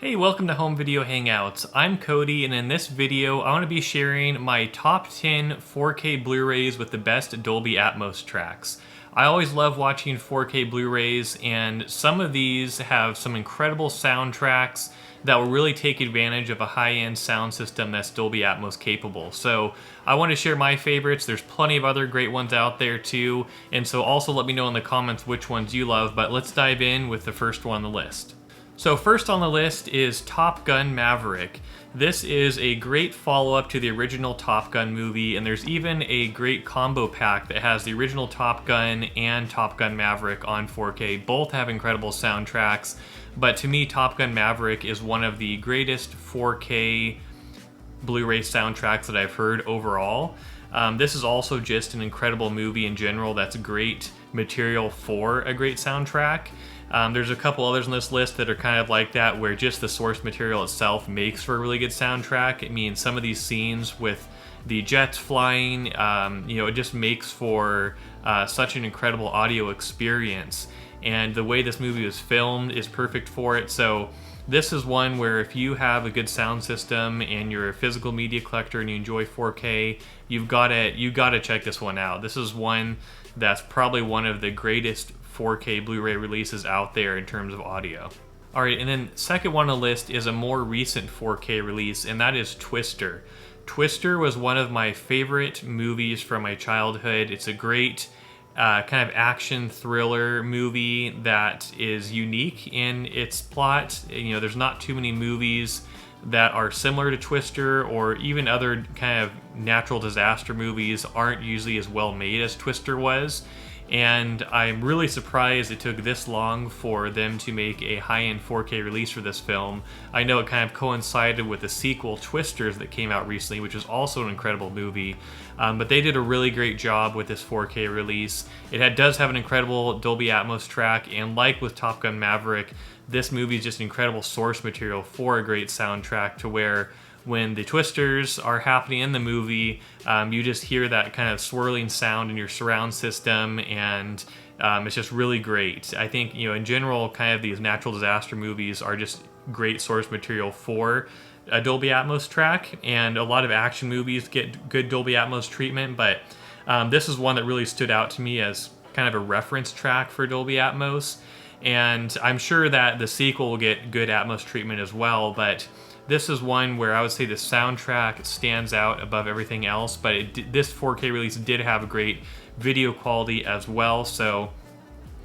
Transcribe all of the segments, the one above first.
Hey, welcome to Home Video Hangouts. I'm Cody, and in this video, I want to be sharing my top 10 4K Blu-rays with the best Dolby Atmos tracks. I always love watching 4K Blu-rays, and some of these have some incredible soundtracks that will really take advantage of a high-end sound system that's Dolby Atmos capable. So I want to share my favorites. There's plenty of other great ones out there too, and so also let me know in the comments which ones you love, but let's dive in with the first one on the list. So first on the list is Top Gun Maverick. This is a great follow-up to the original Top Gun movie, and there's even a great combo pack that has the original Top Gun and Top Gun Maverick on 4K. Both have incredible soundtracks, but to me, Top Gun Maverick is one of the greatest 4K Blu-ray soundtracks that I've heard overall. This is also just an incredible movie in general that's great material for a great soundtrack. There's a couple others on this list that are kind of like that, where just the source material itself makes for a really good soundtrack. I mean, some of these scenes with the jets flying, it just makes for such an incredible audio experience. And the way this movie was filmed is perfect for it. So this is one where if you have a good sound system and you're a physical media collector and you enjoy 4K, you've got to check this one out. This is one that's probably one of the greatest 4K Blu-ray releases out there in terms of audio. Alright, and then second one on the list is a more recent 4K release, and that is Twister. Twister was one of my favorite movies from my childhood. It's a great kind of action thriller movie that is unique in its plot. There's not too many movies that are similar to Twister, or even other kind of natural disaster movies aren't usually as well made as Twister was. And I'm really surprised it took this long for them to make a high-end 4K release for this film. I know it kind of coincided with the sequel, Twisters, that came out recently, which is also an incredible movie. But they did a really great job with this 4K release. It does have an incredible Dolby Atmos track, and like with Top Gun Maverick, this movie is just incredible source material for a great soundtrack, to where when the twisters are happening in the movie, you just hear that kind of swirling sound in your surround system, and it's just really great. I think, in general, kind of these natural disaster movies are just great source material for a Dolby Atmos track, and a lot of action movies get good Dolby Atmos treatment, but this is one that really stood out to me as kind of a reference track for Dolby Atmos, and I'm sure that the sequel will get good Atmos treatment as well, but this is one where I would say the soundtrack stands out above everything else, but this 4K release did have a great video quality as well. So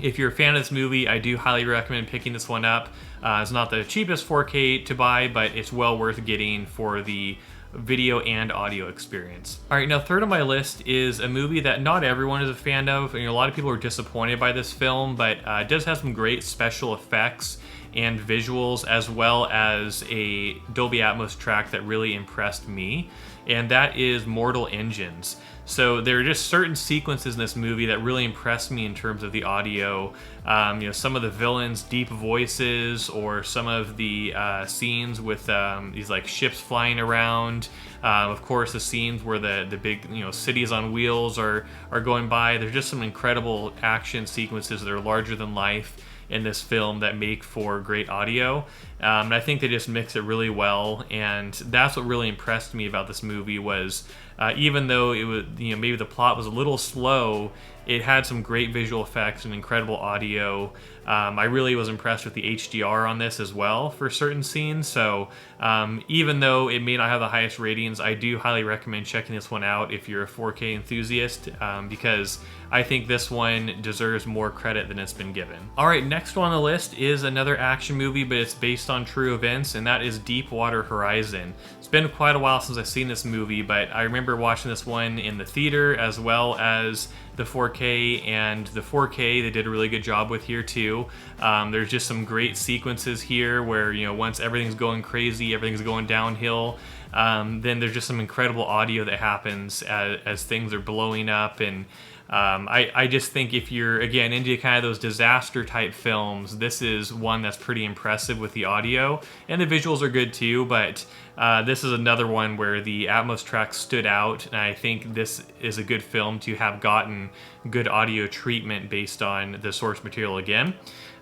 if you're a fan of this movie, I do highly recommend picking this one up. It's not the cheapest 4K to buy, but it's well worth getting for the video and audio experience. All right, now third on my list is a movie that not everyone is a fan of, and a lot of people are disappointed by this film, but it does have some great special effects and visuals, as well as a Dolby Atmos track that really impressed me, and that is Mortal Engines. So there are just certain sequences in this movie that really impressed me in terms of the audio. Some of the villains' deep voices, or some of the scenes with these like ships flying around. Of course, the scenes where the big cities on wheels are going by. There's just some incredible action sequences that are larger than life in this film that make for great audio. And I think they just mix it really well, and that's what really impressed me about this movie was even though it was maybe the plot was a little slow, it had some great visual effects and incredible audio. I really was impressed with the HDR on this as well for certain scenes, so even though it may not have the highest ratings, I do highly recommend checking this one out if you're a 4K enthusiast, because I think this one deserves more credit than it's been given. Alright, next one on the list is another action movie, but it's based on true events, and that is Deepwater Horizon. It's been quite a while since I've seen this movie, but I remember watching this one in the theater as well as the 4K, and the 4K they did a really good job with here too. There's just some great sequences here where once everything's going crazy, everything's going downhill, then there's just some incredible audio that happens as things are blowing up, and I just think if you're, again, into kind of those disaster type films, this is one that's pretty impressive with the audio, and the visuals are good too, but this is another one where the Atmos track stood out, and I think this is a good film to have gotten good audio treatment based on the source material again.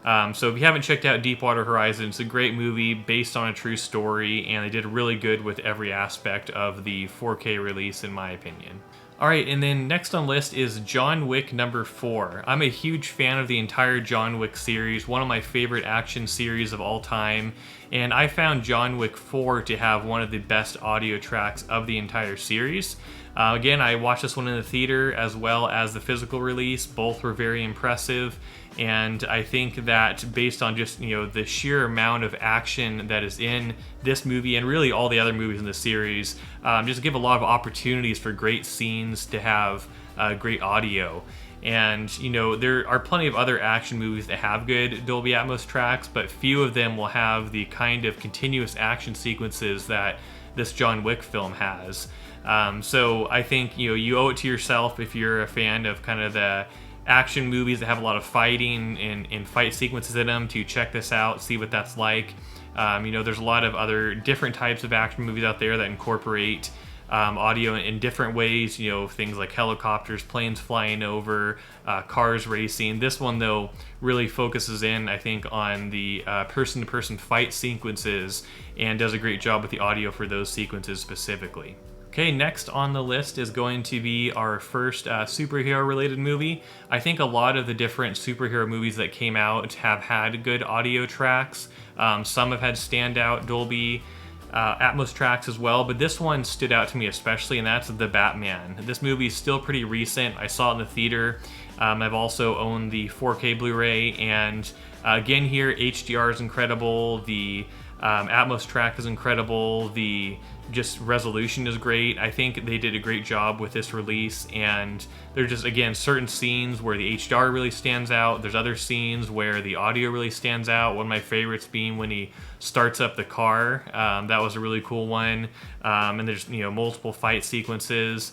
So if you haven't checked out Deepwater Horizon, it's a great movie based on a true story, and they did really good with every aspect of the 4K release, in my opinion. Alright, and then next on the list is John Wick number 4. I'm a huge fan of the entire John Wick series, one of my favorite action series of all time, and I found John Wick 4 to have one of the best audio tracks of the entire series. Again, I watched this one in the theater as well as the physical release. Both were very impressive, and I think that based on just, the sheer amount of action that is in this movie and really all the other movies in the series, just give a lot of opportunities for great scenes to have great audio. And, there are plenty of other action movies that have good Dolby Atmos tracks, but few of them will have the kind of continuous action sequences that this John Wick film has. So I think, you owe it to yourself if you're a fan of kind of the action movies that have a lot of fighting and fight sequences in them to check this out, see what that's like. There's a lot of other different types of action movies out there that incorporate audio in different ways, things like helicopters, planes flying over, cars racing. This one, though, really focuses in, I think, on the person-to-person fight sequences and does a great job with the audio for those sequences specifically. Okay, next on the list is going to be our first superhero-related movie. I think a lot of the different superhero movies that came out have had good audio tracks. Some have had standout Dolby Atmos tracks as well, but this one stood out to me especially, and that's The Batman. This movie is still pretty recent. I saw it in the theater. I've also owned the 4K Blu-ray, and again here, HDR is incredible. The Atmos track is incredible. The just resolution is great. I think they did a great job with this release, and there's just, again, certain scenes where the HDR really stands out. There's other scenes where the audio really stands out. One of my favorites being when he starts up the car. That was a really cool one. And there's, multiple fight sequences.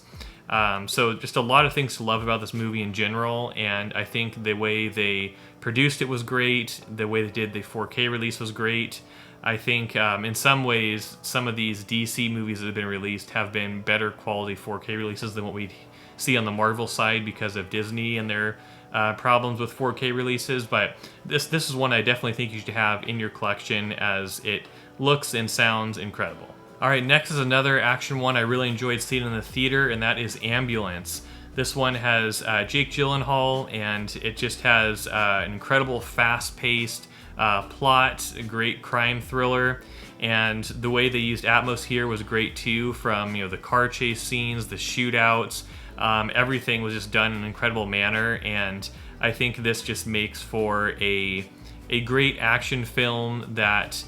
So just a lot of things to love about this movie in general, and I think the way they produced it was great. The way they did the 4K release was great. I think in some ways, some of these DC movies that have been released have been better quality 4K releases than what we see on the Marvel side because of Disney and their problems with 4K releases. But this is one I definitely think you should have in your collection, as it looks and sounds incredible. All right, next is another action one I really enjoyed seeing in the theater, and that is Ambulance. This one has Jake Gyllenhaal, and it just has an incredible fast-paced plot, a great crime thriller, and the way they used Atmos here was great too, from the car chase scenes, the shootouts, everything was just done in an incredible manner, and I think this just makes for a great action film that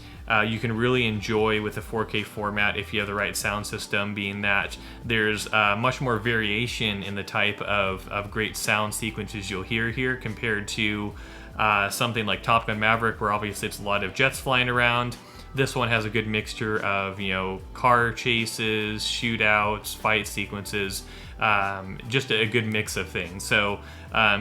you can really enjoy with the 4K format if you have the right sound system, being that there's much more variation in the type of great sound sequences you'll hear here compared to something like Top Gun Maverick, where obviously it's a lot of jets flying around. This one has a good mixture of, car chases, shootouts, fight sequences, just a good mix of things. So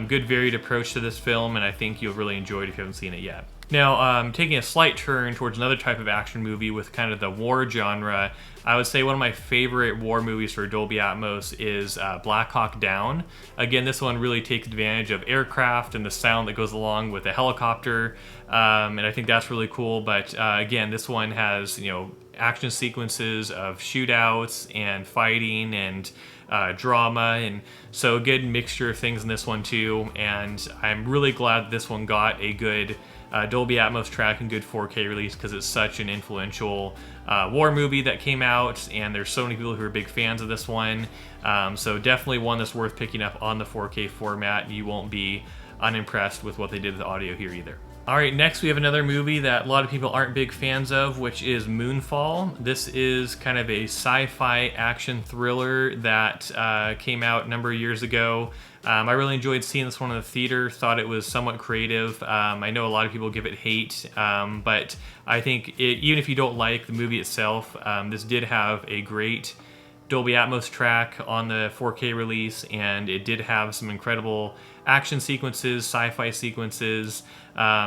good varied approach to this film, and I think you'll really enjoy it if you haven't seen it yet. Now, taking a slight turn towards another type of action movie with kind of the war genre, I would say one of my favorite war movies for Dolby Atmos is Black Hawk Down. Again, this one really takes advantage of aircraft and the sound that goes along with a helicopter, and I think that's really cool. But again, this one has, action sequences of shootouts and fighting and drama, and so a good mixture of things in this one too. And I'm really glad this one got a good Dolby Atmos track and good 4K release, because it's such an influential war movie that came out, and there's so many people who are big fans of this one. So definitely one that's worth picking up on the 4K format. You won't be unimpressed with what they did with the audio here either. Alright, next we have another movie that a lot of people aren't big fans of, which is Moonfall. This is kind of a sci-fi action thriller that came out a number of years ago. I really enjoyed seeing this one in the theater, thought it was somewhat creative. I know a lot of people give it hate, but I think even if you don't like the movie itself, this did have a great Dolby Atmos track on the 4K release, and it did have some incredible action sequences, sci-fi sequences.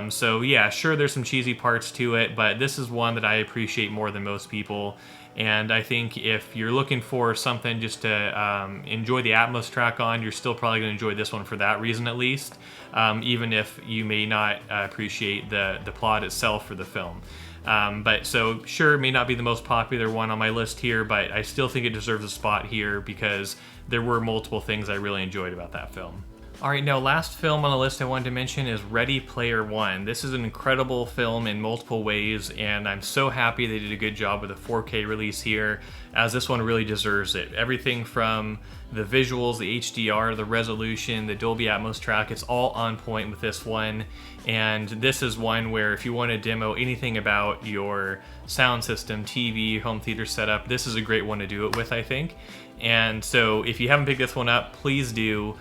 So yeah, sure, there's some cheesy parts to it, but this is one that I appreciate more than most people. And I think if you're looking for something just to enjoy the Atmos track on, you're still probably going to enjoy this one for that reason at least, even if you may not appreciate the plot itself for the film. But so sure, it may not be the most popular one on my list here, but I still think it deserves a spot here because there were multiple things I really enjoyed about that film. Alright, now last film on the list I wanted to mention is Ready Player One. This is an incredible film in multiple ways, and I'm so happy they did a good job with the 4K release here, as this one really deserves it. Everything from the visuals, the HDR, the resolution, the Dolby Atmos track, it's all on point with this one. And this is one where if you want to demo anything about your sound system, TV, home theater setup, this is a great one to do it with, I think. And so if you haven't picked this one up, please do.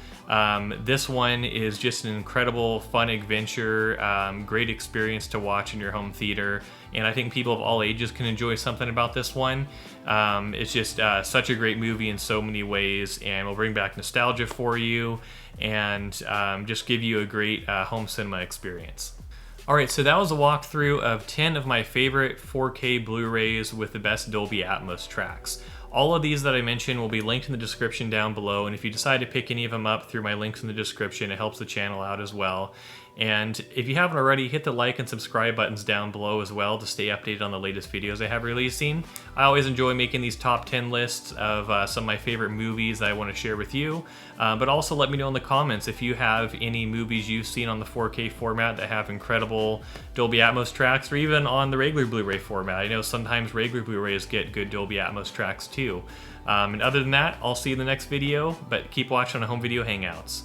This one is just an incredible, fun adventure, great experience to watch in your home theater, and I think people of all ages can enjoy something about this one. It's just such a great movie in so many ways, and will bring back nostalgia for you, and just give you a great home cinema experience. Alright, so that was a walkthrough of 10 of my favorite 4K Blu-rays with the best Dolby Atmos tracks. All of these that I mentioned will be linked in the description down below, and if you decide to pick any of them up through my links in the description, it helps the channel out as well. And if you haven't already, hit the like and subscribe buttons down below as well to stay updated on the latest videos I have releasing. I always enjoy making these top 10 lists of some of my favorite movies that I want to share with you, but also let me know in the comments if you have any movies you've seen on the 4K format that have incredible Dolby Atmos tracks, or even on the regular Blu-ray format. I know sometimes regular Blu-rays get good Dolby Atmos tracks too. And other than that, I'll see you in the next video, but keep watching on Home Video Hangouts.